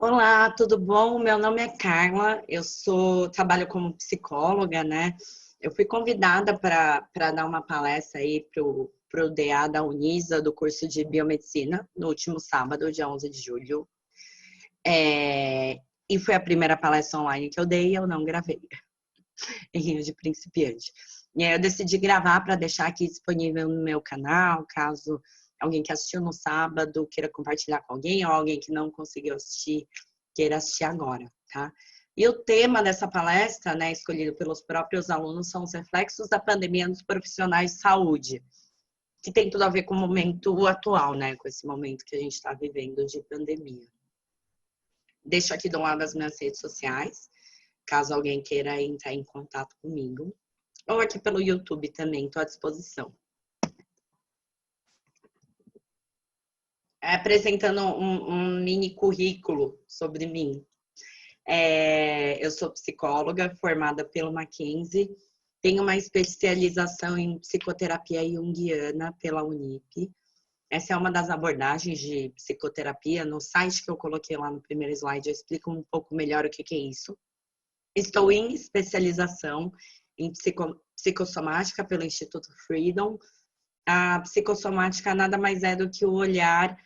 Olá, tudo bom? Meu nome é Carla, trabalho como psicóloga, né? Eu fui convidada para dar uma palestra aí pro DA da Unisa, do curso de Biomedicina, no último sábado, dia 11 de julho. E foi a primeira palestra online que eu dei e eu não gravei, errinho de principiante. E aí eu decidi gravar para deixar aqui disponível no meu canal, caso alguém que assistiu no sábado queira compartilhar com alguém, ou alguém que não conseguiu assistir queira assistir agora, tá? E o tema dessa palestra, né, escolhido pelos próprios alunos, são os reflexos da pandemia nos profissionais de saúde, que tem tudo a ver com o momento atual, né, com esse momento que a gente está vivendo de pandemia. Deixo aqui do lado as minhas redes sociais, caso alguém queira entrar em contato comigo, ou aqui pelo YouTube também, estou à disposição. Apresentando um mini currículo sobre mim. Eu sou psicóloga formada pelo Mackenzie, tenho uma especialização em psicoterapia junguiana pela Unip. Essa é uma das abordagens de psicoterapia. No site que eu coloquei lá no primeiro slide, eu explico um pouco melhor o que é isso. Estou em especialização em psicossomática pelo Instituto Freedom. A psicossomática nada mais é do que o olhar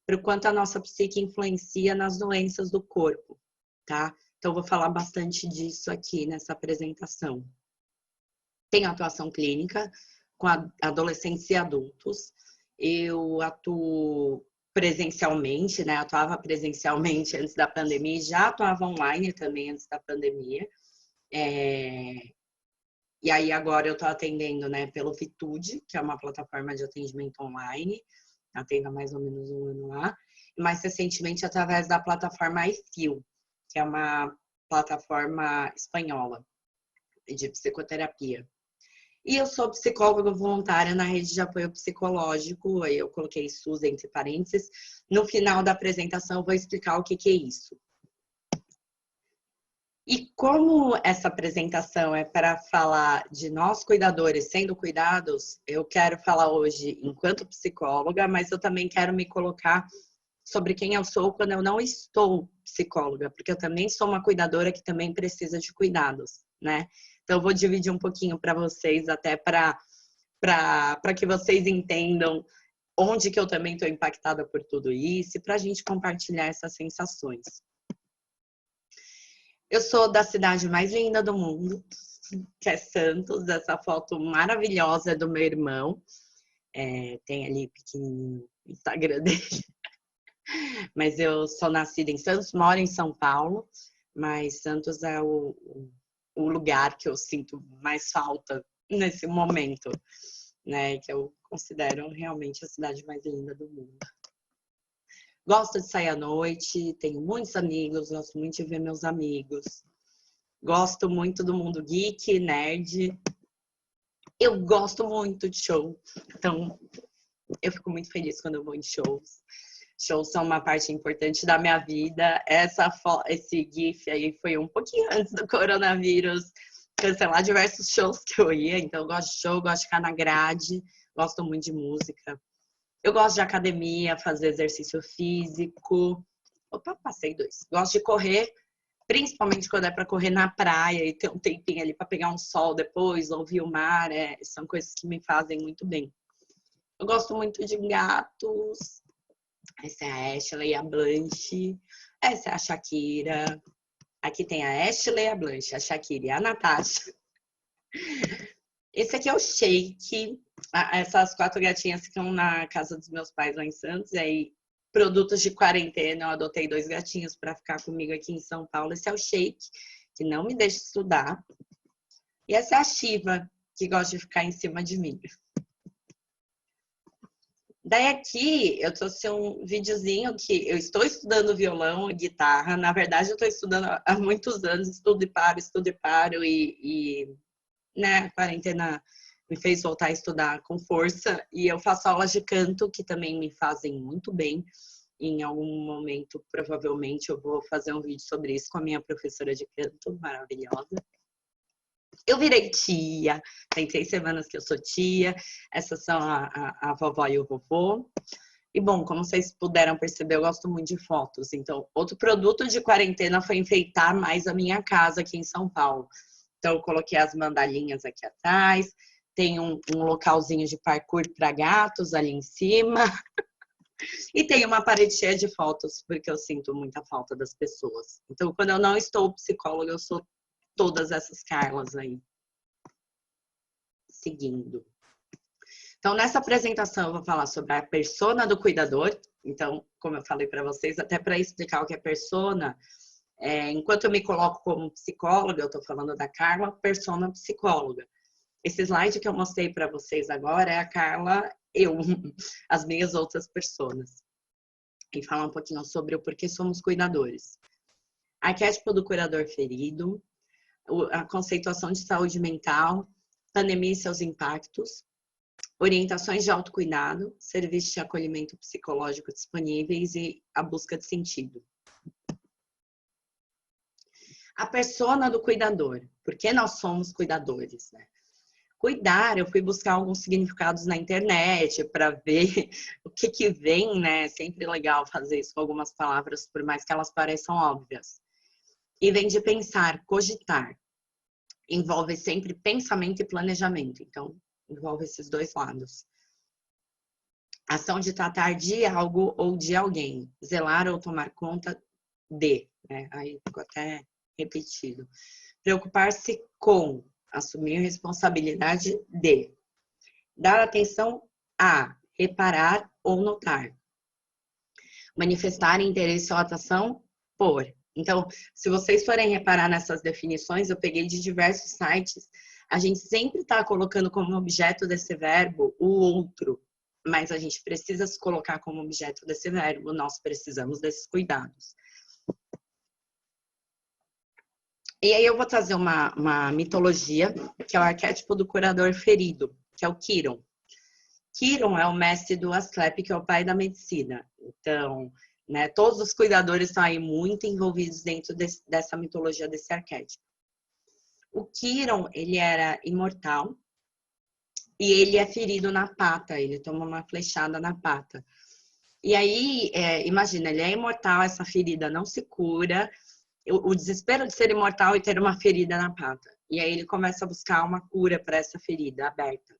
para o quanto a nossa psique influencia nas doenças do corpo, tá? Então, vou falar bastante disso aqui nessa apresentação. Tenho atuação clínica com adolescentes e adultos. Eu atuo presencialmente, né? Atuava presencialmente antes da pandemia e já atuava online também antes da pandemia. E aí, agora eu estou atendendo, né, pelo Vitude, que é uma plataforma de atendimento online. Atendo há mais ou menos um ano lá. E mais recentemente, através da plataforma iFeel, que é uma plataforma espanhola de psicoterapia. E eu sou psicóloga voluntária na rede de apoio psicológico, aí eu coloquei SUS entre parênteses. No final da apresentação, eu vou explicar o que é isso. E como essa apresentação é para falar de nós cuidadores sendo cuidados, eu quero falar hoje enquanto psicóloga, mas eu também quero me colocar sobre quem eu sou quando eu não estou psicóloga, porque eu também sou uma cuidadora que também precisa de cuidados, né? Então eu vou dividir um pouquinho para vocês, até para que vocês entendam onde que eu também estou impactada por tudo isso e para a gente compartilhar essas sensações. Eu sou da cidade mais linda do mundo, que é Santos. Essa foto maravilhosa é do meu irmão. Tem ali pequenininho o Instagram dele. Mas eu sou nascida em Santos, moro em São Paulo, mas Santos é o lugar que eu sinto mais falta nesse momento, né? Que eu considero realmente a cidade mais linda do mundo. Gosto de sair à noite, tenho muitos amigos, gosto muito de ver meus amigos. Gosto muito do mundo geek, nerd. Eu gosto muito de show. Então, eu fico muito feliz quando eu vou em shows. Shows são uma parte importante da minha vida. Esse GIF aí foi um pouquinho antes do coronavírus cancelar diversos shows que eu ia. Então, eu gosto de show, gosto de ficar na grade, gosto muito de música. Eu gosto de academia, fazer exercício físico. Opa, passei 2. Gosto de correr, principalmente quando é para correr na praia e ter um tempinho ali para pegar um sol depois, ouvir o mar. São coisas que me fazem muito bem. Eu gosto muito de gatos. Essa é a Ashley, a Blanche. Essa é a Shakira. Aqui tem a Ashley, a Blanche, a Shakira e a Natasha. Esse aqui é o Shake. Essas 4 gatinhas ficam na casa dos meus pais lá em Santos. E aí, produtos de quarentena, eu adotei 2 gatinhos para ficar comigo aqui em São Paulo. Esse é o Shake, que não me deixa estudar. E essa é a Shiva, que gosta de ficar em cima de mim. Daí aqui eu trouxe um videozinho que eu estou estudando violão e guitarra. Na verdade, eu estou estudando há muitos anos, estudo e paro. Né, a quarentena me fez voltar a estudar com força. E eu faço aulas de canto que também me fazem muito bem. Em algum momento, provavelmente, eu vou fazer um vídeo sobre isso com a minha professora de canto, maravilhosa. Eu virei tia, tem 3 semanas que eu sou tia. Essas são a vovó e o vovô. E bom, como vocês puderam perceber, eu gosto muito de fotos. Então, outro produto de quarentena foi enfeitar mais a minha casa aqui em São Paulo. Então, eu coloquei as mandalinhas aqui atrás, tem um localzinho de parkour para gatos ali em cima. E tem uma parede cheia de fotos, porque eu sinto muita falta das pessoas. Então, quando eu não estou psicóloga, eu sou todas essas Carlas aí. Seguindo. Então, nessa apresentação, eu vou falar sobre a persona do cuidador. Então, como eu falei para vocês, até para explicar o que é persona, enquanto eu me coloco como psicóloga, eu estou falando da Carla, persona psicóloga. Esse slide que eu mostrei para vocês agora é a Carla, eu, as minhas outras personas. E falar um pouquinho sobre o porquê somos cuidadores. Arquétipo do cuidador ferido, a conceituação de saúde mental, pandemia e seus impactos, orientações de autocuidado, serviços de acolhimento psicológico disponíveis e a busca de sentido. A persona do cuidador. Por que nós somos cuidadores, né? Cuidar, eu fui buscar alguns significados na internet para ver o que vem, né? É sempre legal fazer isso com algumas palavras, por mais que elas pareçam óbvias. E vem de pensar, cogitar. Envolve sempre pensamento e planejamento. Então, envolve esses dois lados. Ação de tratar de algo ou de alguém. Zelar ou tomar conta de. Né? Aí ficou até repetido. Preocupar-se com. Assumir responsabilidade de. Dar atenção a. Reparar ou notar. Manifestar interesse ou atração por. Então, se vocês forem reparar nessas definições, eu peguei de diversos sites, a gente sempre está colocando como objeto desse verbo o outro, mas a gente precisa se colocar como objeto desse verbo, nós precisamos desses cuidados. E aí eu vou trazer uma mitologia, que é o arquétipo do curador ferido, que é o Quiron. Quiron é o mestre do Asclepius, que é o pai da medicina. Então, né, todos os cuidadores estão aí muito envolvidos dentro dessa mitologia, desse arquétipo. O Quiron, ele era imortal e ele é ferido na pata, ele toma uma flechada na pata. E aí, imagina, ele é imortal, essa ferida não se cura, o desespero de ser imortal e ter uma ferida na pata. E aí ele começa a buscar uma cura para essa ferida aberta.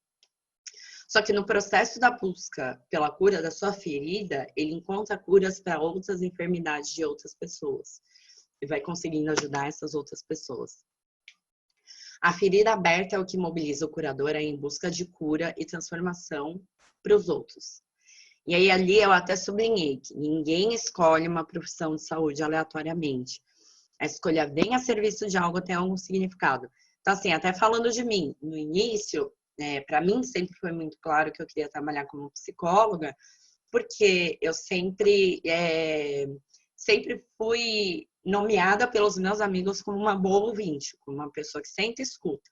Só que no processo da busca pela cura da sua ferida, ele encontra curas para outras enfermidades de outras pessoas. E vai conseguindo ajudar essas outras pessoas. A ferida aberta é o que mobiliza o curador em busca de cura e transformação para os outros. E aí ali eu até sublinhei que ninguém escolhe uma profissão de saúde aleatoriamente. A escolha vem a serviço de algo, tem algum significado. Então, assim, até falando de mim, no início, para mim sempre foi muito claro que eu queria trabalhar como psicóloga, porque eu sempre fui nomeada pelos meus amigos como uma boa ouvinte, como uma pessoa que senta e escuta,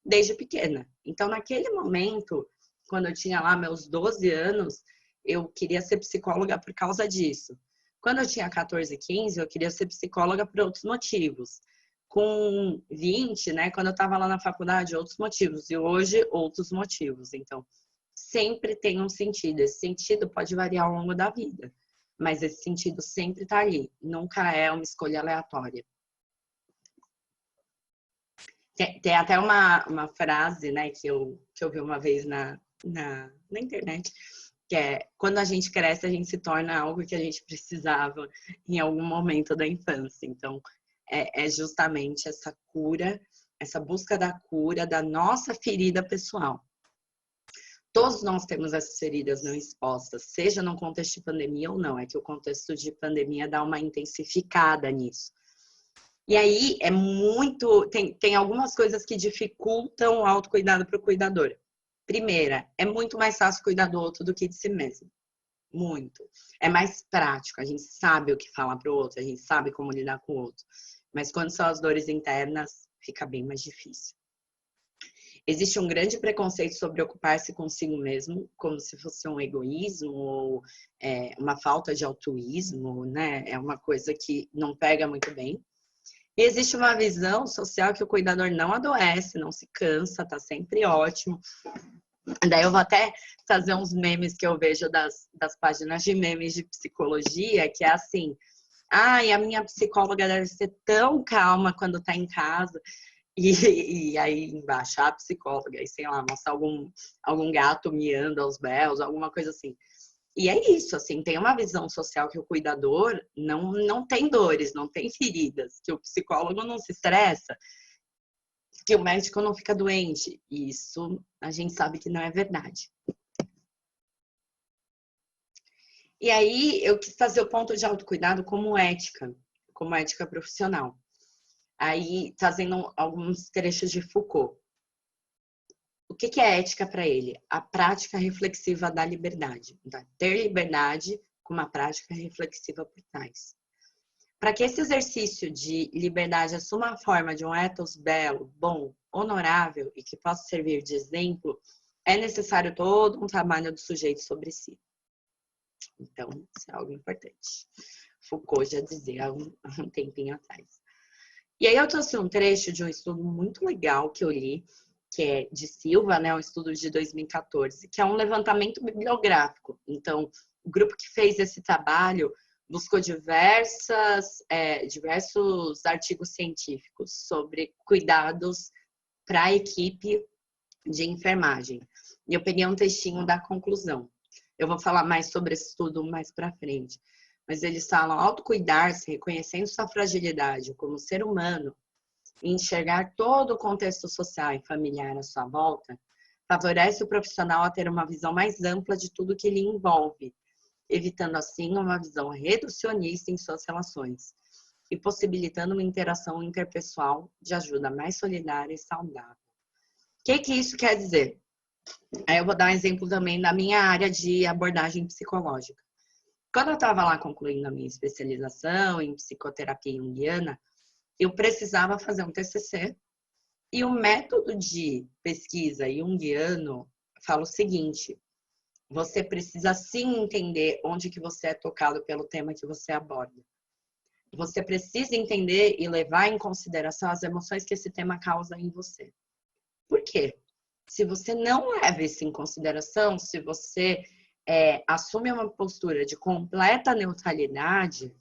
desde pequena. Então, naquele momento, quando eu tinha lá meus 12 anos, eu queria ser psicóloga por causa disso. Quando eu tinha 14, 15, eu queria ser psicóloga por outros motivos. Com 20, né, quando eu estava lá na faculdade, outros motivos. E hoje, outros motivos. Então, sempre tem um sentido. Esse sentido pode variar ao longo da vida. Mas esse sentido sempre está ali. Nunca é uma escolha aleatória. Tem até uma frase, né, que eu vi uma vez na internet, que é: quando a gente cresce, a gente se torna algo que a gente precisava em algum momento da infância. Então, é justamente essa cura, essa busca da cura da nossa ferida pessoal. Todos nós temos essas feridas não expostas, seja no contexto de pandemia ou não. É que o contexto de pandemia dá uma intensificada nisso. E aí, tem algumas coisas que dificultam o autocuidado para o cuidador. Primeira, é muito mais fácil cuidar do outro do que de si mesmo. Muito. É mais prático, a gente sabe o que falar para o outro, a gente sabe como lidar com o outro. Mas quando são as dores internas, fica bem mais difícil. Existe um grande preconceito sobre ocupar-se consigo mesmo, como se fosse um egoísmo ou uma falta de altruísmo, né? É uma coisa que não pega muito bem. E existe uma visão social que o cuidador não adoece, não se cansa, tá sempre ótimo. Daí eu vou até fazer uns memes que eu vejo das páginas de memes de psicologia, que é assim, ai, a minha psicóloga deve ser tão calma quando tá em casa. E aí embaixo, a psicóloga, e sei lá, mostra algum gato miando aos berros, alguma coisa assim. E é isso, assim, tem uma visão social que o cuidador não tem dores, não tem feridas, que o psicólogo não se estressa, que o médico não fica doente. E isso a gente sabe que não é verdade. E aí eu quis fazer o ponto de autocuidado como ética profissional. Aí fazendo alguns trechos de Foucault. O que é ética para ele? A prática reflexiva da liberdade. Então, ter liberdade com uma prática reflexiva por trás. Para que esse exercício de liberdade assuma a forma de um ethos belo, bom, honorável e que possa servir de exemplo, é necessário todo um trabalho do sujeito sobre si. Então, isso é algo importante. Foucault já dizia há um tempinho atrás. E aí eu trouxe um trecho de um estudo muito legal que eu li, que é de Silva, né, um estudo de 2014, que é um levantamento bibliográfico. Então, o grupo que fez esse trabalho buscou diversos artigos científicos sobre cuidados para a equipe de enfermagem. E eu peguei um textinho da conclusão. Eu vou falar mais sobre esse estudo mais para frente. Mas eles falam, autocuidar-se, reconhecendo sua fragilidade como ser humano, e enxergar todo o contexto social e familiar à sua volta, favorece o profissional a ter uma visão mais ampla de tudo que lhe envolve, evitando assim uma visão reducionista em suas relações e possibilitando uma interação interpessoal de ajuda mais solidária e saudável. O que isso quer dizer? Aí eu vou dar um exemplo também da minha área de abordagem psicológica. Quando eu estava lá concluindo a minha especialização em psicoterapia junguiana, eu precisava fazer um TCC e o método de pesquisa junguiano fala o seguinte: você precisa sim entender onde que você é tocado pelo tema que você aborda. Você precisa entender e levar em consideração as emoções que esse tema causa em você. Por quê? Se você não leva isso em consideração, se você assume uma postura de completa neutralidade,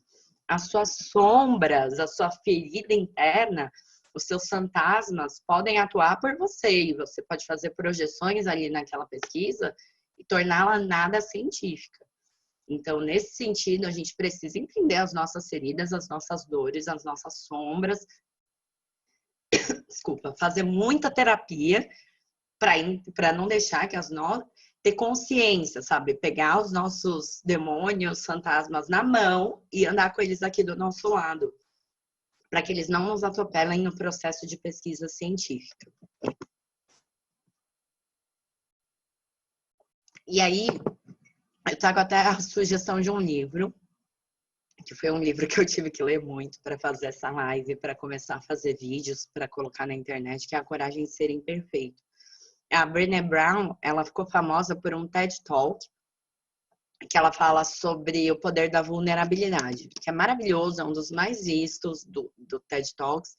as suas sombras, a sua ferida interna, os seus fantasmas podem atuar por você e você pode fazer projeções ali naquela pesquisa e torná-la nada científica. Então, nesse sentido, a gente precisa entender as nossas feridas, as nossas dores, as nossas sombras. Desculpa, fazer muita terapia para não deixar que ter consciência, sabe? Pegar os nossos demônios, fantasmas na mão e andar com eles aqui do nosso lado, para que eles não nos atropelem no processo de pesquisa científica. E aí, eu trago até a sugestão de um livro, que foi um livro que eu tive que ler muito para fazer essa live, para começar a fazer vídeos, para colocar na internet, que é A Coragem de Ser Imperfeito. A Brené Brown, ela ficou famosa por um TED Talk, que ela fala sobre o poder da vulnerabilidade, que é maravilhoso, é um dos mais vistos do TED Talks.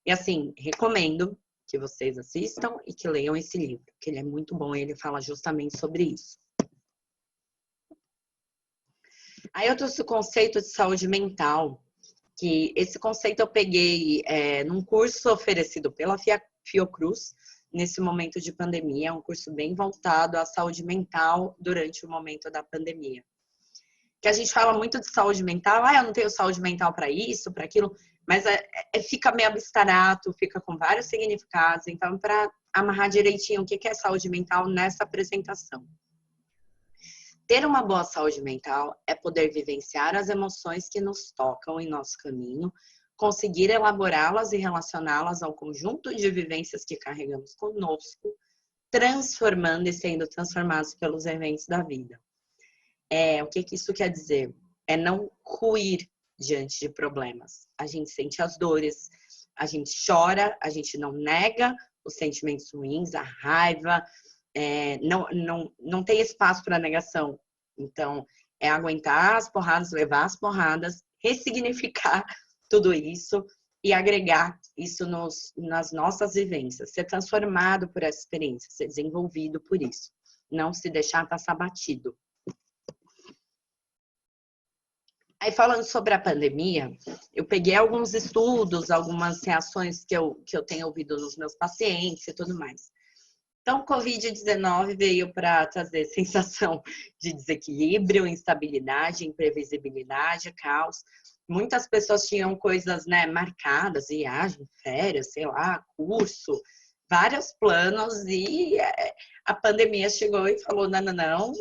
E assim, recomendo que vocês assistam e que leiam esse livro, que ele é muito bom e ele fala justamente sobre isso. Aí eu trouxe o conceito de saúde mental, que esse conceito eu peguei num curso oferecido pela Fiocruz, nesse momento de pandemia, é um curso bem voltado à saúde mental durante o momento da pandemia. Que a gente fala muito de saúde mental, eu não tenho saúde mental para isso, para aquilo, mas fica meio abstrato, fica com vários significados. Então, para amarrar direitinho o que é saúde mental nessa apresentação. Ter uma boa saúde mental é poder vivenciar as emoções que nos tocam em nosso caminho, conseguir elaborá-las e relacioná-las ao conjunto de vivências que carregamos conosco, transformando e sendo transformados pelos eventos da vida. O que isso quer dizer? É não ruir diante de problemas. A gente sente as dores, a gente chora, a gente não nega os sentimentos ruins, a raiva, não tem espaço para negação. Então, aguentar as porradas, levar as porradas, ressignificar tudo isso e agregar isso nas nossas vivências, ser transformado por essa experiência, ser desenvolvido por isso, não se deixar passar batido. Aí, falando sobre a pandemia, eu peguei alguns estudos, algumas reações que eu tenho ouvido nos meus pacientes e tudo mais. Então, o Covid-19 veio para trazer sensação de desequilíbrio, instabilidade, imprevisibilidade, caos. Muitas pessoas tinham coisas, né, marcadas, viagem, férias, sei lá, curso, vários planos, e a pandemia chegou e falou, não,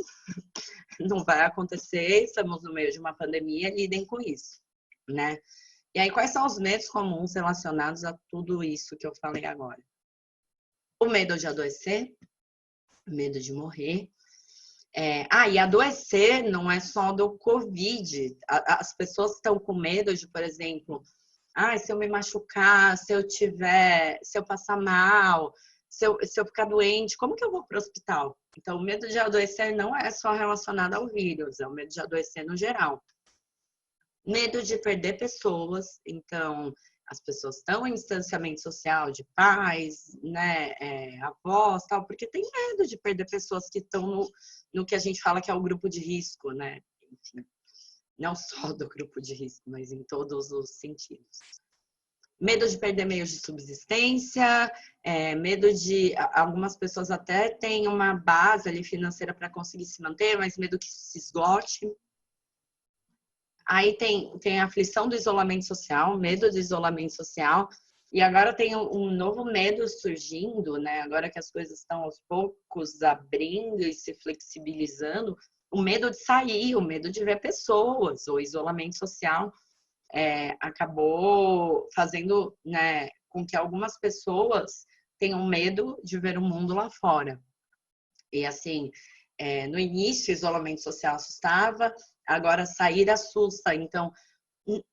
não vai acontecer, estamos no meio de uma pandemia, lidem com isso, né? E aí, quais são os medos comuns relacionados a tudo isso que eu falei agora? O medo de adoecer, medo de morrer. E adoecer não é só do Covid. As pessoas estão com medo de, por exemplo, se eu me machucar, se eu passar mal, se eu ficar doente, como que eu vou para o hospital? Então, o medo de adoecer não é só relacionado ao vírus, é o medo de adoecer no geral. Medo de perder pessoas, então as pessoas estão em distanciamento social de pais, né, avós, tal, porque tem medo de perder pessoas que estão no que a gente fala que é o grupo de risco, né? Enfim, não só do grupo de risco, mas em todos os sentidos. Medo de perder meios de subsistência, medo de... Algumas pessoas até têm uma base ali financeira para conseguir se manter, mas medo que se esgote. Aí tem a aflição do isolamento social, medo do isolamento social, e agora tem um novo medo surgindo, né? Agora que as coisas estão aos poucos abrindo e se flexibilizando, o medo de sair, o medo de ver pessoas, o isolamento social acabou fazendo, né, com que algumas pessoas tenham medo de ver o mundo lá fora. E assim, no início o isolamento social assustava, agora sair assusta, então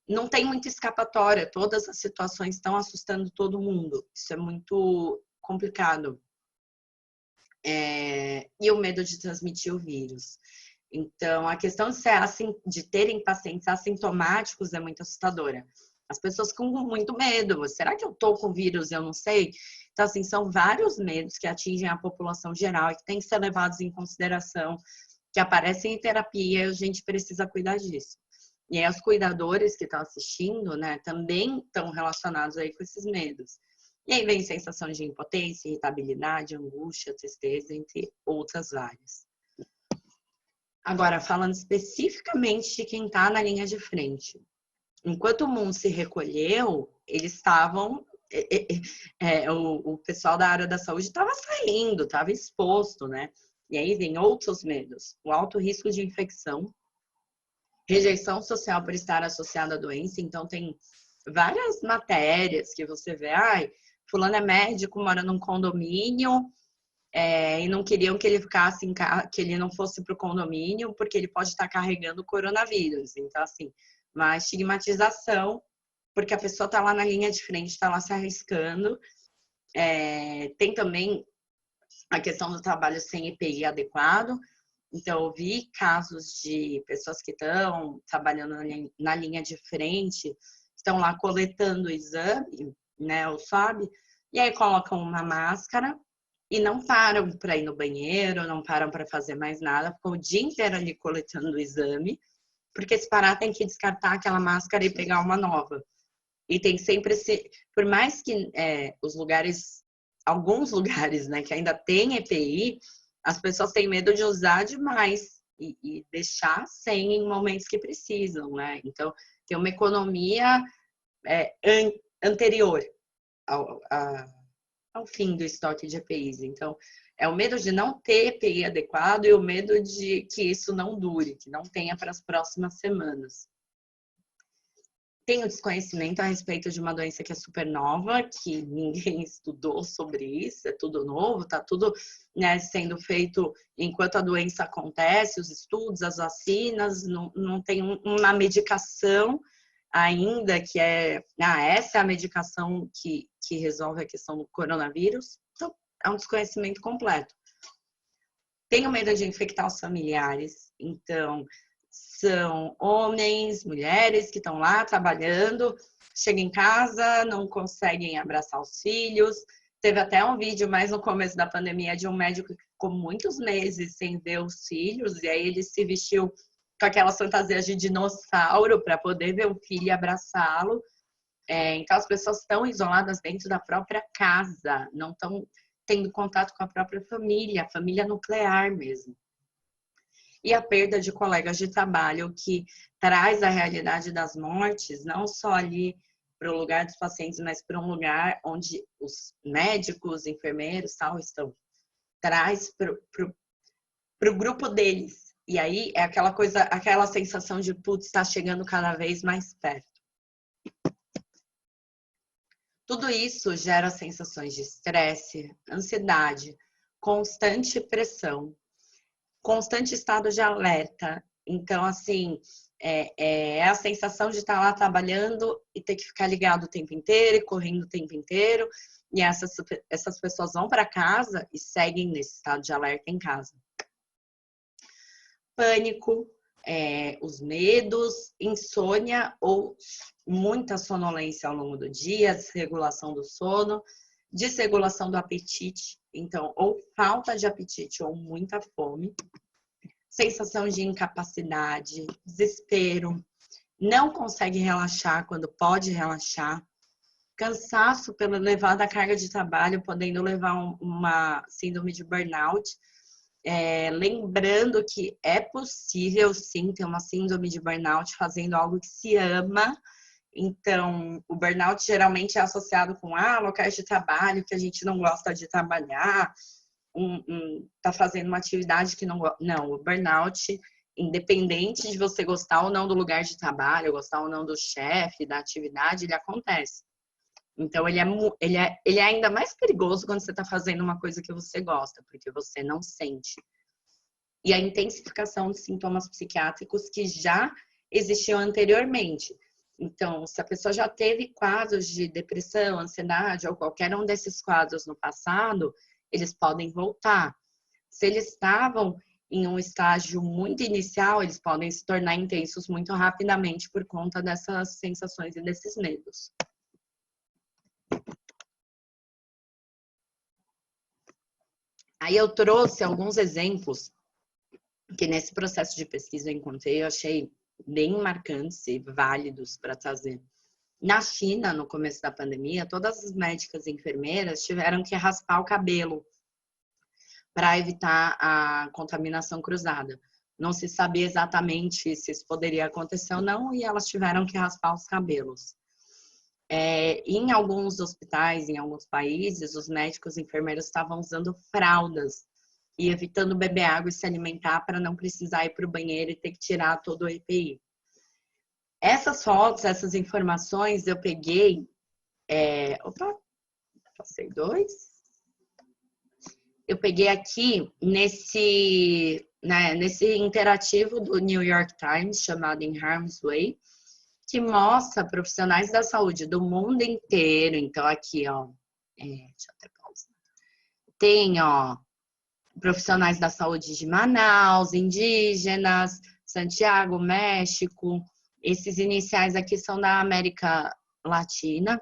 não tem muita escapatória, todas as situações estão assustando todo mundo, isso é muito complicado. E o medo de transmitir o vírus. Então, a questão de terem pacientes assintomáticos é muito assustadora. As pessoas com muito medo. Será que eu tô com vírus? Eu não sei. Então, assim, são vários medos que atingem a população geral e que têm que ser levados em consideração, que aparecem em terapia e a gente precisa cuidar disso. E aí, os cuidadores que estão assistindo, né, também estão relacionados aí com esses medos. E aí vem sensação de impotência, irritabilidade, angústia, tristeza, entre outras várias. Agora, falando especificamente de quem está na linha de frente. Enquanto o mundo se recolheu, eles estavam... o pessoal da área da saúde estava saindo, estava exposto, né? E aí vem outros medos. O alto risco de infecção, rejeição social por estar associada à doença. Então, tem várias matérias que você vê. Fulano é médico, mora num condomínio... e não queriam que ele ficasse que ele não fosse para o condomínio, porque ele pode estar carregando o coronavírus. Então, assim, uma estigmatização, porque a pessoa está lá na linha de frente, está lá se arriscando. Tem também a questão do trabalho sem EPI adequado. Então, eu vi casos de pessoas que estão trabalhando na linha de frente, estão lá coletando o exame, né, o SWAB, e aí colocam uma máscara, e não param para ir no banheiro, não param para fazer mais nada, ficam o dia inteiro ali coletando o exame, porque se parar tem que descartar aquela máscara e pegar uma nova. E tem sempre por mais que alguns lugares, né, que ainda tem EPI, as pessoas têm medo de usar demais e deixar sem em momentos que precisam, né? Então, tem uma economia anterior ao fim do estoque de EPIs. Então, é o medo de não ter EPI adequado e o medo de que isso não dure, que não tenha para as próximas semanas. Tem o desconhecimento a respeito de uma doença que é super nova, que ninguém estudou sobre isso, é tudo novo, está tudo, né, sendo feito enquanto a doença acontece, os estudos, as vacinas, não tem uma medicação ainda que essa é a medicação que resolve a questão do coronavírus. Então, é um desconhecimento completo. Tenho medo de infectar os familiares, então são homens, mulheres que estão lá trabalhando, chegam em casa, não conseguem abraçar os filhos. Teve até um vídeo mais no começo da pandemia de um médico que ficou muitos meses sem ver os filhos, e aí ele se vestiu com aquelas fantasias de dinossauro para poder ver o filho e abraçá-lo. Então as pessoas estão isoladas dentro da própria casa, não estão tendo contato com a própria família, a família nuclear mesmo. E a perda de colegas de trabalho, que traz a realidade das mortes, não só ali para o lugar dos pacientes, mas para um lugar onde os médicos, enfermeiros, tal, estão. Traz para o grupo deles. E aí é aquela coisa, aquela sensação de, putz, está chegando cada vez mais perto. Tudo isso gera sensações de estresse, ansiedade, constante pressão, constante estado de alerta. Então, assim, é a sensação de estar lá trabalhando e ter que ficar ligado o tempo inteiro e correndo o tempo inteiro. E essas pessoas vão para casa e seguem nesse estado de alerta em casa. Pânico, os medos, insônia ou muita sonolência ao longo do dia, desregulação do sono, desregulação do apetite, então, ou falta de apetite ou muita fome, sensação de incapacidade, desespero, não consegue relaxar quando pode relaxar, cansaço pela elevada carga de trabalho, podendo levar uma síndrome de burnout. Lembrando que é possível, sim, ter uma síndrome de burnout fazendo algo que se ama. Então, o burnout geralmente é associado com locais de trabalho que a gente não gosta de trabalhar, tá fazendo uma atividade que não... Não, o burnout, independente de você gostar ou não do lugar de trabalho, gostar ou não do chefe, da atividade, ele acontece. Então, ele é ainda mais perigoso quando você está fazendo uma coisa que você gosta, porque você não sente. E a intensificação de sintomas psiquiátricos que já existiam anteriormente. Então, se a pessoa já teve quadros de depressão, ansiedade ou qualquer um desses quadros no passado, eles podem voltar. Se eles estavam em um estágio muito inicial, eles podem se tornar intensos muito rapidamente por conta dessas sensações e desses medos. Aí eu trouxe alguns exemplos que nesse processo de pesquisa eu encontrei, eu achei bem marcantes e válidos para trazer. Na China, no começo da pandemia, todas as médicas e enfermeiras tiveram que raspar o cabelo para evitar a contaminação cruzada. Não se sabia exatamente se isso poderia acontecer ou não, e elas tiveram que raspar os cabelos. Em alguns hospitais, em alguns países, os médicos e enfermeiros estavam usando fraldas e evitando beber água e se alimentar para não precisar ir para o banheiro e ter que tirar todo o EPI. Essas fotos, essas informações eu peguei... passei 2. Eu peguei aqui nesse interativo do New York Times, chamado In Harm's Way, que mostra profissionais da saúde do mundo inteiro. Então, aqui, ó, deixa eu até pausar. Tem, ó, profissionais da saúde de Manaus, indígenas, Santiago, México. Esses iniciais aqui são da América Latina.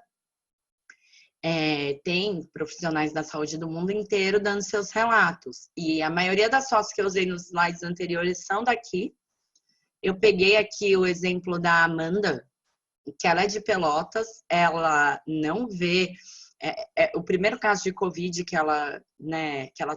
Tem profissionais da saúde do mundo inteiro dando seus relatos. E a maioria das fotos que eu usei nos slides anteriores são daqui. Eu peguei aqui o exemplo da Amanda, que ela é de Pelotas, ela não vê... o primeiro caso de Covid que ela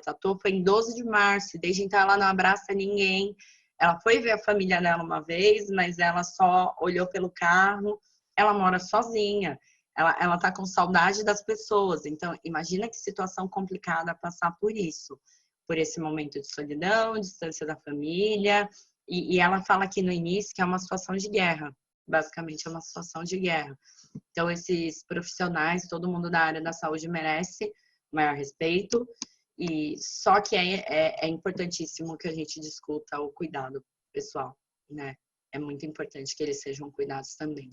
tratou foi em 12 de março, e desde então ela não abraça ninguém. Ela foi ver a família dela uma vez, mas ela só olhou pelo carro, ela mora sozinha. Ela tá com saudade das pessoas. Então, imagina que situação complicada passar por isso. Por esse momento de solidão, distância da família. E ela fala aqui no início que é uma situação de guerra. Basicamente, é uma situação de guerra. Então, esses profissionais, todo mundo da área da saúde merece maior respeito. E só que é importantíssimo que a gente discuta o cuidado pessoal, né? É muito importante que eles sejam cuidados também.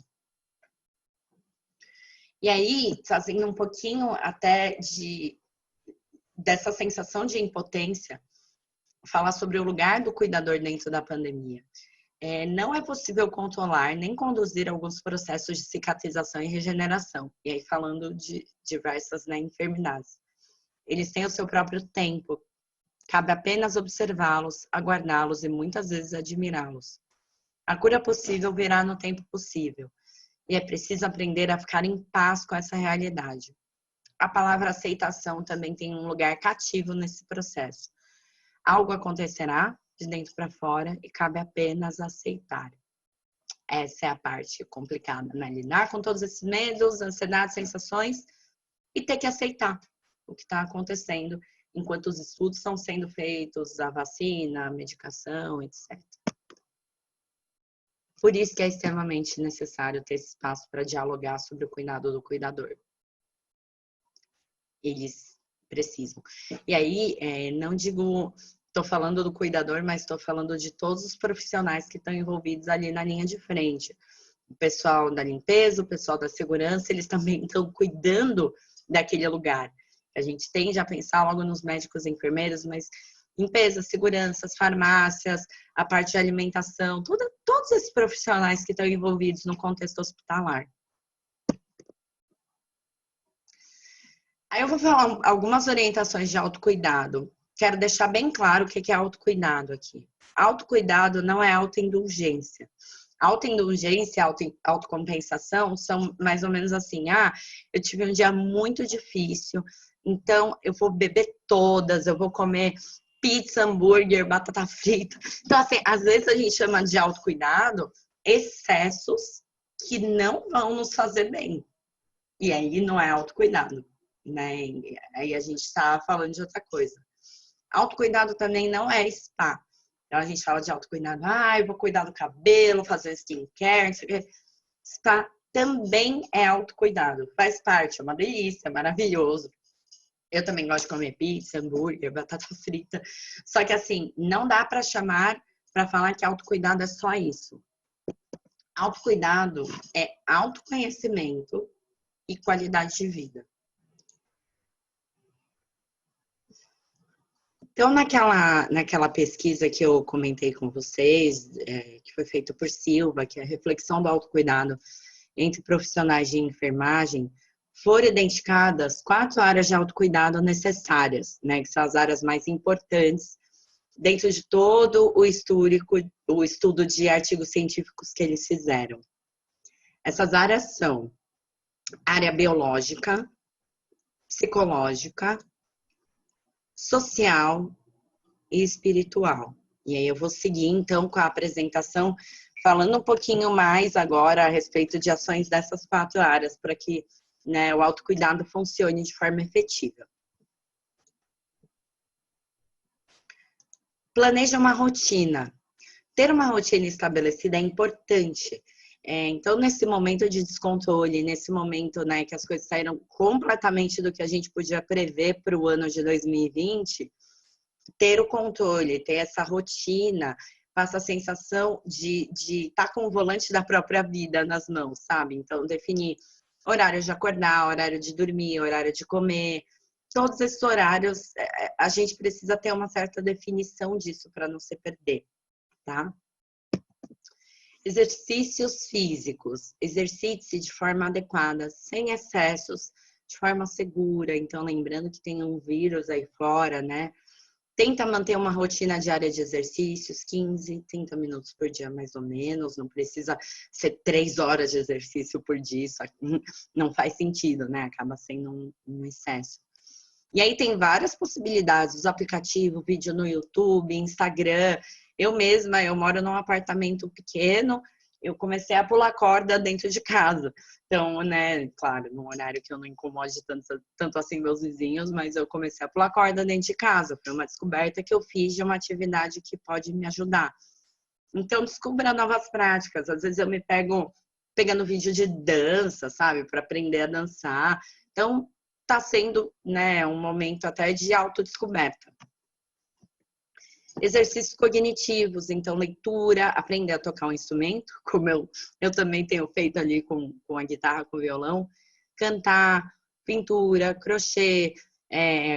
E aí, trazendo um pouquinho até dessa sensação de impotência, falar sobre o lugar do cuidador dentro da pandemia. Não é possível controlar nem conduzir alguns processos de cicatrização e regeneração. E aí falando de diversas, né, enfermidades. Eles têm o seu próprio tempo. Cabe apenas observá-los, aguardá-los e muitas vezes admirá-los. A cura possível virá no tempo possível. E é preciso aprender a ficar em paz com essa realidade. A palavra aceitação também tem um lugar cativo nesse processo. Algo acontecerá de dentro para fora e cabe apenas aceitar. Essa é a parte complicada, né? Lidar com todos esses medos, ansiedades, sensações e ter que aceitar o que está acontecendo enquanto os estudos estão sendo feitos, a vacina, a medicação, etc. Por isso que é extremamente necessário ter esse espaço para dialogar sobre o cuidado do cuidador. Eles precisam. E aí, não digo, estou falando do cuidador, mas estou falando de todos os profissionais que estão envolvidos ali na linha de frente. O pessoal da limpeza, o pessoal da segurança, eles também estão cuidando daquele lugar. A gente tende a pensar logo nos médicos e enfermeiros, mas limpeza, seguranças, farmácias, a parte de alimentação, todos esses profissionais que estão envolvidos no contexto hospitalar. Aí eu vou falar algumas orientações de autocuidado. Quero deixar bem claro o que é autocuidado aqui. Autocuidado não é autoindulgência. Autoindulgência e autocompensação são mais ou menos assim, eu tive um dia muito difícil, então eu vou beber todas, eu vou comer pizza, hambúrguer, batata frita. Então, assim, às vezes a gente chama de autocuidado excessos que não vão nos fazer bem. E aí não é autocuidado, né? Aí a gente está falando de outra coisa. Autocuidado também não é spa. Então a gente fala de autocuidado, eu vou cuidar do cabelo, fazer skincare, não sei o quê. Spa também é autocuidado, faz parte, é uma delícia, é maravilhoso. Eu também gosto de comer pizza, hambúrguer, batata frita. Só que assim, não dá para falar que autocuidado é só isso. Autocuidado é autoconhecimento e qualidade de vida. Então, naquela pesquisa que eu comentei com vocês, que foi feita por Silva, que é a reflexão do autocuidado entre profissionais de enfermagem, foram identificadas 4 áreas de autocuidado necessárias, né, que são as áreas mais importantes dentro de todo o estudo de artigos científicos que eles fizeram. Essas áreas são área biológica, psicológica, social e espiritual. E aí eu vou seguir então com a apresentação, falando um pouquinho mais agora a respeito de ações dessas 4 áreas, para que, né, o autocuidado funcione de forma efetiva. Planeja uma rotina. Ter uma rotina estabelecida é importante. Então, nesse momento de descontrole, nesse momento, né, que as coisas saíram completamente do que a gente podia prever para o ano de 2020, ter o controle, ter essa rotina, passa a sensação de estar com o volante da própria vida nas mãos, sabe? Então, definir horário de acordar, horário de dormir, horário de comer, todos esses horários, a gente precisa ter uma certa definição disso para não se perder, tá? Exercícios físicos. Exercite-se de forma adequada, sem excessos, de forma segura. Então, lembrando que tem um vírus aí fora, né? Tenta manter uma rotina diária de exercícios, 15, 30 minutos por dia, mais ou menos. Não precisa ser 3 horas de exercício por dia. Isso não faz sentido, né? Acaba sendo um excesso. E aí tem várias possibilidades, os aplicativos, vídeo no YouTube, Instagram. Eu moro num apartamento pequeno, eu comecei a pular corda dentro de casa. Então, né, claro, num horário que eu não incomode tanto assim meus vizinhos, mas eu comecei a pular corda dentro de casa. Foi uma descoberta que eu fiz de uma atividade que pode me ajudar. Então, descubra novas práticas. Às vezes eu me pego pegando vídeo de dança, sabe, para aprender a dançar. Então, está sendo, né, um momento até de autodescoberta. Exercícios cognitivos, então leitura, aprender a tocar um instrumento, como eu também tenho feito ali com a guitarra, com o violão, cantar, pintura, crochê,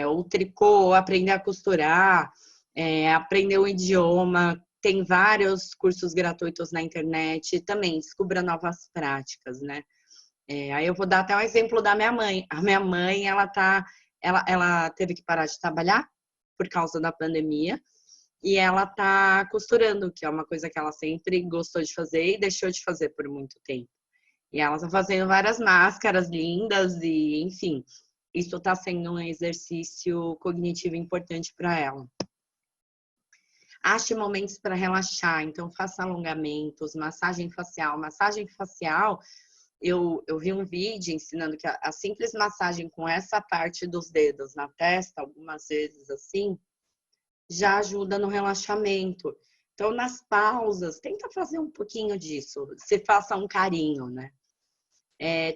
o tricô, aprender a costurar, aprender um idioma, Tem vários cursos gratuitos na internet. Também descubra novas práticas, né? Aí eu vou dar até um exemplo da minha mãe. A minha mãe, ela teve que parar de trabalhar por causa da pandemia. E ela tá costurando, que é uma coisa que ela sempre gostou de fazer e deixou de fazer por muito tempo. E ela tá fazendo várias máscaras lindas e, enfim, isso tá sendo um exercício cognitivo importante para ela. Ache momentos para relaxar, então faça alongamentos, massagem facial. Massagem facial, eu vi um vídeo ensinando que a simples massagem com essa parte dos dedos na testa, algumas vezes assim, já ajuda no relaxamento. Então, nas pausas, tenta fazer um pouquinho disso. Se faça um carinho, né?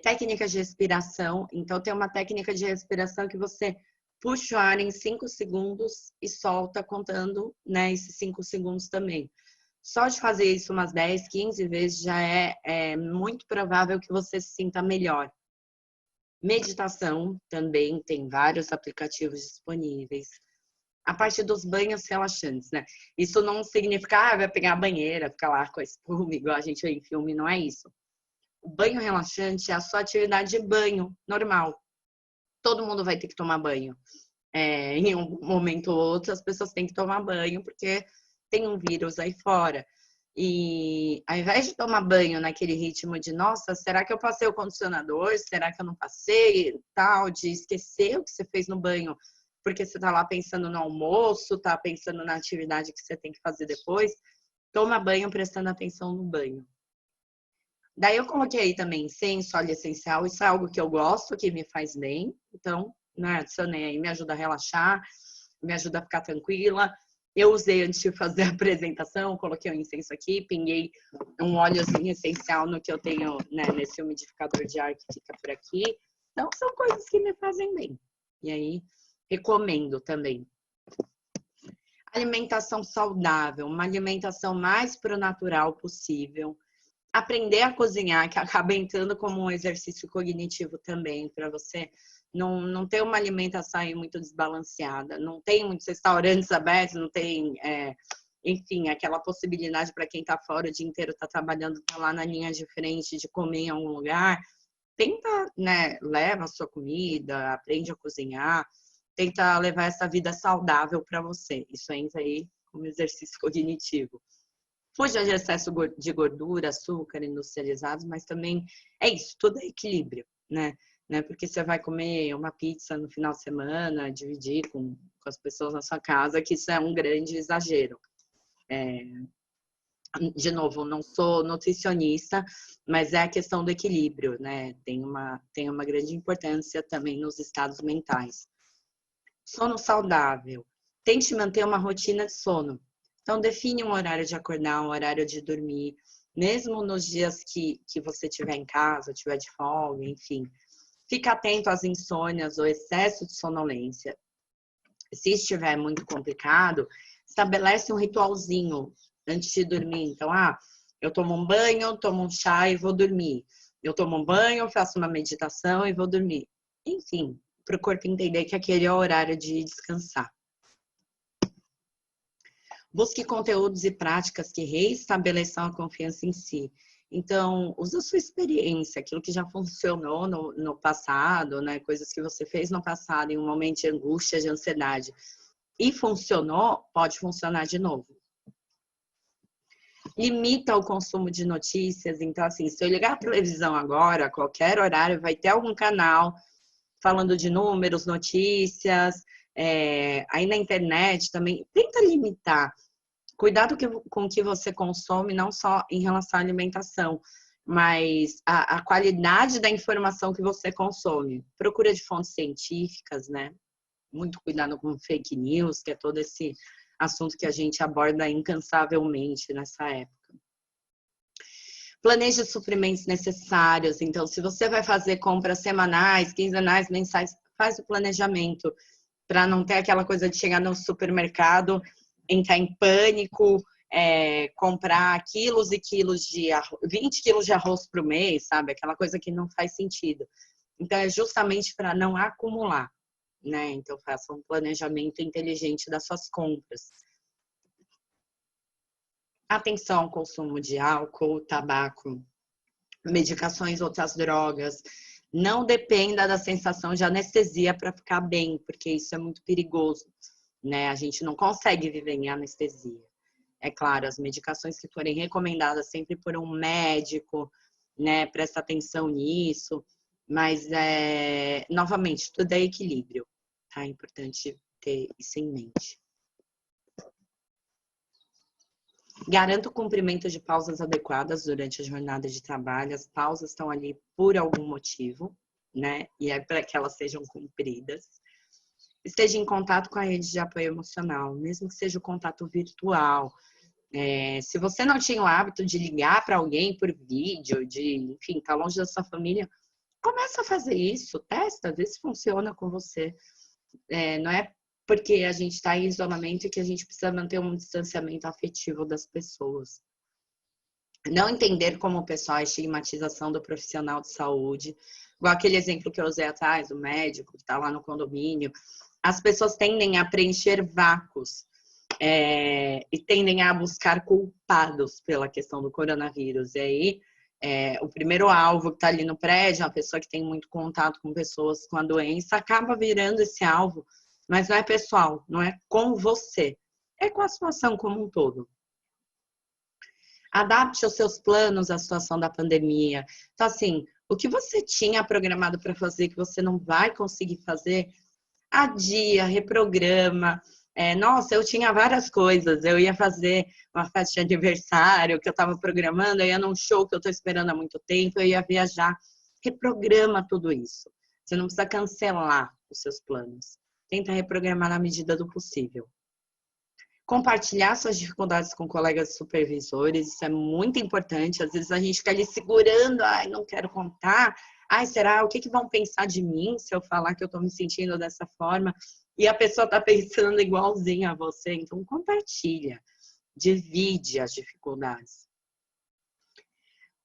Técnicas de respiração. Então, tem uma técnica de respiração que você puxa o ar em 5 segundos e solta contando, né, esses 5 segundos também. Só de fazer isso umas 10, 15 vezes já é muito provável que você se sinta melhor. Meditação também tem vários aplicativos disponíveis. A parte dos banhos relaxantes, né? Isso não significa, vai pegar a banheira, ficar lá com a espuma, igual a gente vê em filme, não é isso. O banho relaxante é a sua atividade de banho normal. Todo mundo vai ter que tomar banho. Em um momento ou outro, as pessoas têm que tomar banho, porque tem um vírus aí fora. E ao invés de tomar banho naquele ritmo de, nossa, será que eu passei o condicionador? Será que eu não passei? Tal, de esquecer o que você fez no banho, porque você tá lá pensando no almoço, tá pensando na atividade que você tem que fazer depois. Toma banho prestando atenção no banho. Daí eu coloquei também incenso, óleo essencial. Isso é algo que eu gosto, que me faz bem. Então, né, adicionei aí, me ajuda a relaxar, me ajuda a ficar tranquila. Eu usei antes de fazer a apresentação, coloquei um incenso aqui, pinguei um óleozinho essencial no que eu tenho, né, nesse umidificador de ar que fica por aqui. Então, são coisas que me fazem bem. E aí, recomendo também. Alimentação saudável, uma alimentação mais pro natural possível. Aprender a cozinhar, que acaba entrando como um exercício cognitivo também, para você não ter uma alimentação aí muito desbalanceada. Não tem muitos restaurantes abertos, não tem, enfim, aquela possibilidade para quem está fora o dia inteiro, está trabalhando, está lá na linha de frente de comer em algum lugar. Tenta, né, leva a sua comida, aprende a cozinhar, tenta levar essa vida saudável para você. Isso entra aí como exercício cognitivo. Fuja de excesso de gordura, açúcar, industrializados, mas também é isso, tudo é equilíbrio, né? Porque você vai comer uma pizza no final de semana, dividir com as pessoas na sua casa, que isso é um grande exagero. De novo, não sou nutricionista, mas é a questão do equilíbrio, né? Tem uma grande importância também nos estados mentais. Sono saudável. Tente manter uma rotina de sono. Então, define um horário de acordar, um horário de dormir, mesmo nos dias que você estiver em casa, estiver de folga, enfim. Fica atento às insônias ou excesso de sonolência. Se estiver muito complicado, estabelece um ritualzinho antes de dormir. Então, eu tomo um banho, tomo um chá e vou dormir. Eu tomo um banho, faço uma meditação e vou dormir. Enfim, para o corpo entender que aquele é o horário de descansar. Busque conteúdos e práticas que reestabeleçam a confiança em si. Então, usa a sua experiência, aquilo que já funcionou no passado, né? Coisas que você fez no passado em um momento de angústia, de ansiedade. E funcionou, pode funcionar de novo. Limita o consumo de notícias. Então, assim, se eu ligar a televisão agora, a qualquer horário, vai ter algum canal falando de números, notícias, aí na internet também. Tenta limitar. Cuidado com o que você consome, não só em relação à alimentação, mas a qualidade da informação que você consome. Procura de fontes científicas, né? Muito cuidado com fake news, que é todo esse assunto que a gente aborda incansavelmente nessa época. Planeje os suprimentos necessários. Então, se você vai fazer compras semanais, quinzenais, mensais, faz o planejamento para não ter aquela coisa de chegar no supermercado, entrar em pânico, comprar quilos e quilos de arroz, 20 quilos de arroz por mês, sabe? Aquela coisa que não faz sentido. Então, é justamente para não acumular, né? Então, faça um planejamento inteligente das suas compras. Atenção ao consumo de álcool, tabaco, medicações, outras drogas. Não dependa da sensação de anestesia para ficar bem, porque isso é muito perigoso, né? A gente não consegue viver em anestesia. É claro, as medicações que forem recomendadas sempre por um médico, né? Presta atenção nisso, mas novamente, tudo é equilíbrio, tá? É importante ter isso em mente. Garanta o cumprimento de pausas adequadas durante a jornada de trabalho. As pausas estão ali por algum motivo, né? E é para que elas sejam cumpridas. Esteja em contato com a rede de apoio emocional, mesmo que seja o contato virtual. Se você não tinha o hábito de ligar para alguém por vídeo, enfim, tá longe da sua família, começa a fazer isso, testa, vê se funciona com você. Não é porque a gente está em isolamento e que a gente precisa manter um distanciamento afetivo das pessoas. Não entender como o pessoal a estigmatização do profissional de saúde, igual aquele exemplo que eu usei atrás, do médico que está lá no condomínio. As pessoas tendem a preencher vácuos e tendem a buscar culpados pela questão do coronavírus. E aí, o primeiro alvo que está ali no prédio, a pessoa que tem muito contato com pessoas com a doença, acaba virando esse alvo, mas não é pessoal, não é com você, é com a situação como um todo. Adapte os seus planos à situação da pandemia. Então, assim, o que você tinha programado para fazer que você não vai conseguir fazer, adia, reprograma. Nossa, eu tinha várias coisas. Eu ia fazer uma festa de aniversário que eu estava programando, eu ia num show que eu estou esperando há muito tempo, eu ia viajar. Reprograma tudo isso. Você não precisa cancelar os seus planos. Tenta reprogramar na medida do possível. Compartilhar suas dificuldades com colegas e supervisores, isso é muito importante. Às vezes a gente fica ali segurando, ai, não quero contar. Ai, será? O que vão pensar de mim se eu falar que eu estou me sentindo dessa forma? E a pessoa está pensando igualzinho a você. Então, compartilha, divide as dificuldades.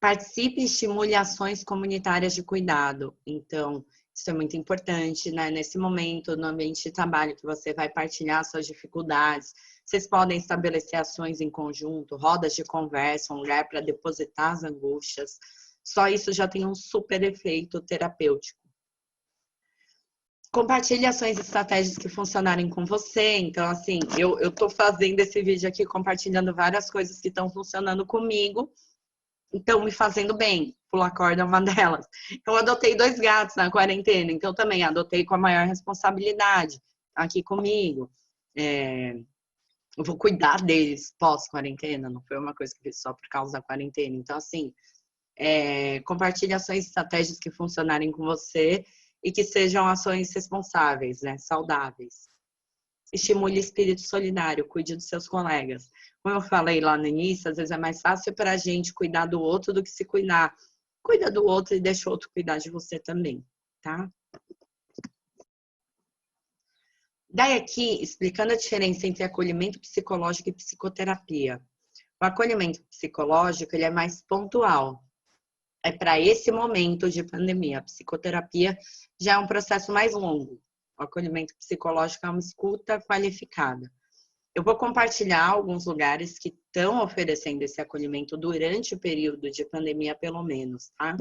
Participe e estimule ações comunitárias de cuidado. Então, isso é muito importante, né? Nesse momento, no ambiente de trabalho, que você vai partilhar suas dificuldades. Vocês podem estabelecer ações em conjunto, rodas de conversa, um lugar para depositar as angústias. Só isso já tem um super efeito terapêutico. Compartilhe ações e estratégias que funcionarem com você. Então, assim, eu tô fazendo esse vídeo aqui compartilhando várias coisas que estão funcionando comigo. Estão me fazendo bem. Pular corda é uma delas. Eu adotei 2 gatos na quarentena, então também adotei com a maior responsabilidade aqui comigo. Eu vou cuidar deles pós-quarentena, não foi uma coisa que eu fiz só por causa da quarentena. Então, assim, compartilhe ações e estratégias que funcionarem com você e que sejam ações responsáveis, né, saudáveis. Estimule espírito solidário, cuide dos seus colegas. Como eu falei lá no início, às vezes é mais fácil para a gente cuidar do outro do que se cuidar. Cuida do outro e deixa o outro cuidar de você também, tá? Daí aqui, explicando a diferença entre acolhimento psicológico e psicoterapia. O acolhimento psicológico, ele é mais pontual. É para esse momento de pandemia. A psicoterapia já é um processo mais longo. O acolhimento psicológico é uma escuta qualificada. Eu vou compartilhar alguns lugares que estão oferecendo esse acolhimento durante o período de pandemia, pelo menos, tá?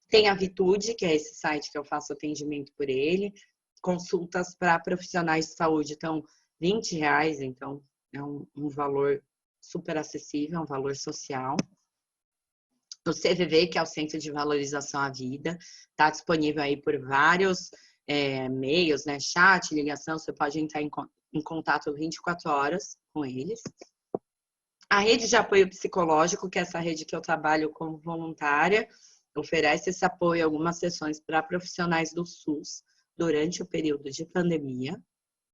Tem a Vitude, que é esse site que eu faço atendimento por ele. Consultas para profissionais de saúde estão R$20, então é um valor super acessível, um valor social. O CVV, que é o Centro de Valorização à Vida, está disponível aí por vários meios, né? Chat, ligação, você pode entrar em contato 24 horas com eles. A rede de apoio psicológico, que é essa rede que eu trabalho como voluntária, oferece esse apoio a algumas sessões para profissionais do SUS durante o período de pandemia.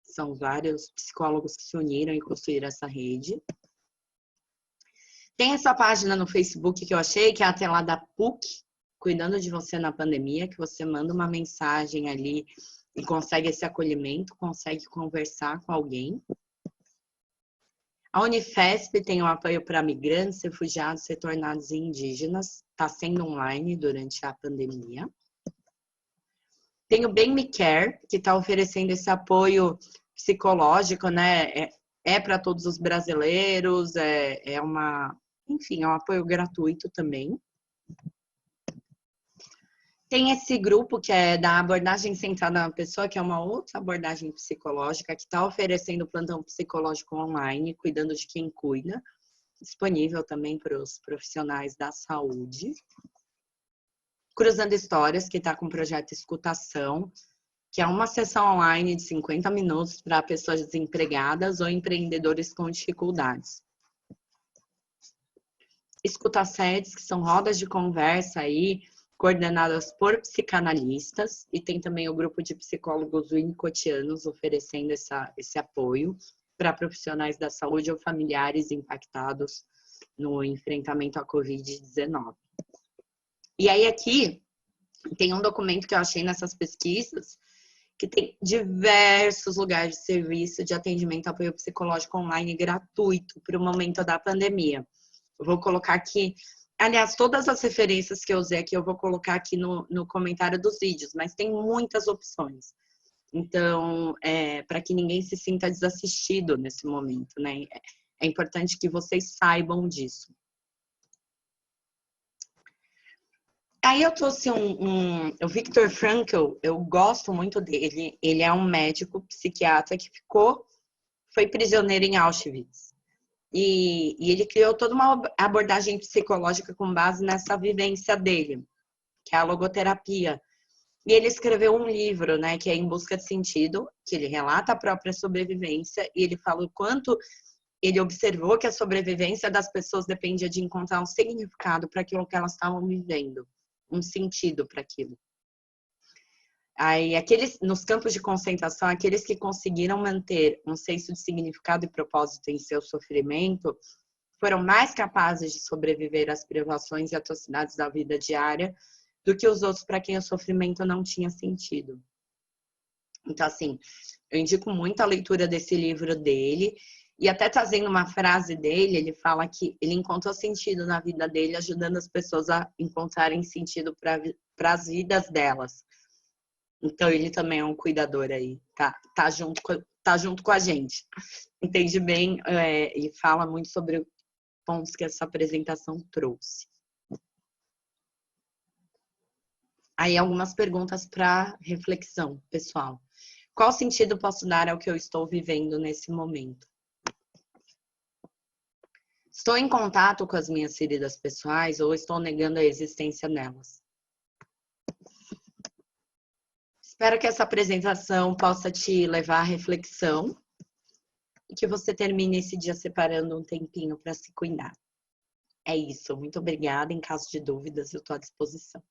São vários psicólogos que se uniram e construíram essa rede. Tem essa página no Facebook que eu achei, que é a tela da PUC, cuidando de você na pandemia, que você manda uma mensagem ali e consegue esse acolhimento, consegue conversar com alguém. A Unifesp tem um apoio para migrantes, refugiados, retornados e indígenas. Está sendo online durante a pandemia. Tem o Bem Me Care, que está oferecendo esse apoio psicológico, né? é para todos os brasileiros, enfim, é um apoio gratuito também. Tem esse grupo que é da abordagem centrada na pessoa, que é uma outra abordagem psicológica, que está oferecendo plantão psicológico online, cuidando de quem cuida, disponível também para os profissionais da saúde. Cruzando Histórias, que está com o projeto Escutação, que é uma sessão online de 50 minutos para pessoas desempregadas ou empreendedores com dificuldades. Escuta-sedes, que são rodas de conversa aí, coordenadas por psicanalistas, e tem também o grupo de psicólogos winnicottianos oferecendo esse apoio para profissionais da saúde ou familiares impactados no enfrentamento à Covid-19. E aí aqui tem um documento que eu achei nessas pesquisas, que tem diversos lugares de serviço de atendimento e apoio psicológico online gratuito para o momento da pandemia. Eu vou colocar aqui, aliás, todas as referências que eu usei aqui, eu vou colocar aqui no comentário dos vídeos, mas tem muitas opções. Então, para que ninguém se sinta desassistido nesse momento, né? É importante que vocês saibam disso. Aí eu trouxe o Viktor Frankl, eu gosto muito dele. Ele é um médico psiquiatra que foi prisioneiro em Auschwitz. E ele criou toda uma abordagem psicológica com base nessa vivência dele, que é a logoterapia. E ele escreveu um livro, né, que é Em Busca de Sentido, que ele relata a própria sobrevivência e ele fala o quanto ele observou que a sobrevivência das pessoas dependia de encontrar um significado para aquilo que elas estavam vivendo, um sentido para aquilo. Aí, nos campos de concentração, aqueles que conseguiram manter um senso de significado e propósito em seu sofrimento foram mais capazes de sobreviver às privações e atrocidades da vida diária do que os outros para quem o sofrimento não tinha sentido. Então, assim, eu indico muito a leitura desse livro dele, e até trazendo uma frase dele, ele fala que ele encontrou sentido na vida dele, ajudando as pessoas a encontrarem sentido para as vidas delas. Então, ele também é um cuidador aí, tá junto com a gente. Entende bem e fala muito sobre os pontos que essa apresentação trouxe. Aí, algumas perguntas para reflexão, pessoal. Qual sentido posso dar ao que eu estou vivendo nesse momento? Estou em contato com as minhas feridas pessoais ou estou negando a existência delas? Espero que essa apresentação possa te levar à reflexão e que você termine esse dia separando um tempinho para se cuidar. É isso, muito obrigada. Em caso de dúvidas, eu estou à disposição.